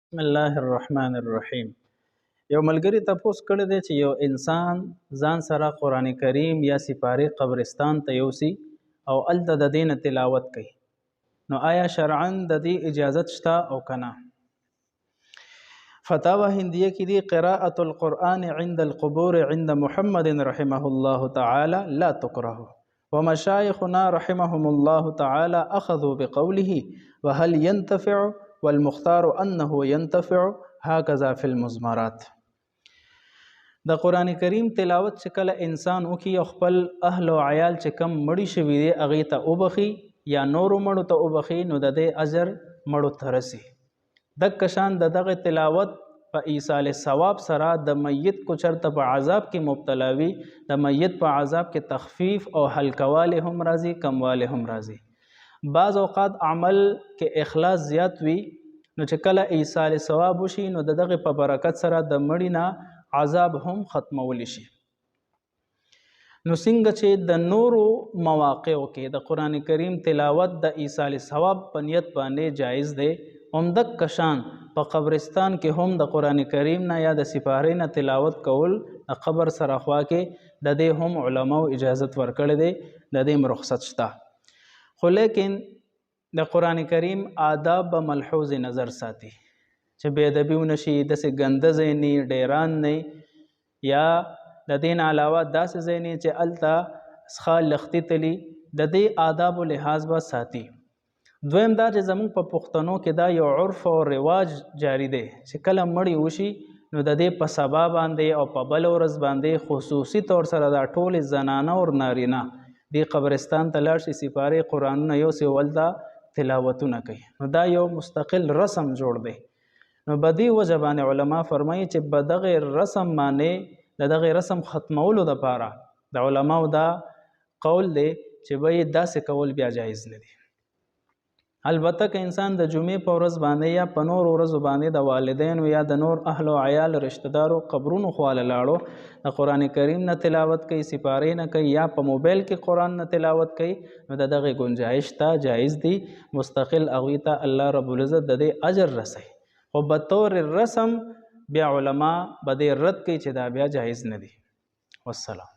بسم الله الرحمن الرحیم. یو ملګری تپوس کړی دی چې یو انسان ځان سره قرآن کریم یا سپارې قبرستان ته یوسي او هلته د دې نه تلاوت کوي، نو آیا شرعاً د دې اجازت شته او که نه؟ فتاوی هندیه کې دی قراءة القرآن عند القبور عند محمد رحمه الله تعالی لا تکره ومشایخنا رحمهم الله تعالی اخذوا بقوله وهل ينتفع والمختار انه ينتفع هكذا في المزمرات. د قرآن کریم تلاوت چې کله انسان وکي او خپل اهل او عیال چې کم مړي شوي دي هغې ته وبخي یا نورو مړو ته وبخي، نو د دې اجر مړو ته رسي. دغه شان د دغه تلاوت په ایصال ثواب سره د میت کو چرته په عذاب کې مبتلا وي، د میت په عذاب کې تخفیف او هلکوالی هم راځي، کموالی هم راځي. بعض اوقات عمل کې اخلاص زیات وي، نو چې کله ایصال ثواب وشي نو د دغه په برکت سره د مړي نه عذاب هم ختمولی شي. نو څنګه چې د نورو مواقعو کې د قرآن کریم تلاوت د ایصال ثواب په نیت باندې جایز دی، همدغه شان په قبرستان کې هم د قرآن کریم نه یا د سپارې نه تلاوت کول د قبر سره خوا کې د دې هم علماو اجازت ورکړی دی، د دې رخصت شته. خو لیکن د قرآن کریم آداب به ملحوظ نظر ساتي چې بې ادبي ونه شي، داسې ګنده ځای نه ډیران نه، یا د دې نه علاوه داسې ځای نه چې هلته څښا لختي تلي، د دې آدابو لحاظ به ساتي. دویم دا چې زموږ په پښتنو کې دا یو عرف او رواج جاری دی چې کله مړي وشي نو د دې په سبا باندې او په بل ورځ باندې خصوصي طور سره دا ټولې زنانه او نارینه دې قبرستان ته لاړ شي، سپارې قرآنونه یوسي او هلته تلاوتونه کوي. نو دا یو مستقل رسم جوړ دی. نو په دې وجه باندې علما فرمایي چې په دغه رسم باندې د دغه رسم ختمولو دپاره د علماو دا قول دی چې به یې داسې کول بیا جایز نه دی. البته که انسان د جمعې په ورځ باندې یا په نور ورځو باندې د والدینو یا د نور اهل او عیال رشتہ دارو قبرونو خواله لاړو د قرآن کریم نه تلاوت کوي، سپارې نه کوي، یا په موبایل کې قرآن نه تلاوت کوي، نو د دغه گنجایش ته جایز دی، مستقل هغوی ته الله رب العزت د دې اجر رسوي. خو به طور رسم بیا علما به دې رد کوي چې دا بیا جایز نه دی. والسلام.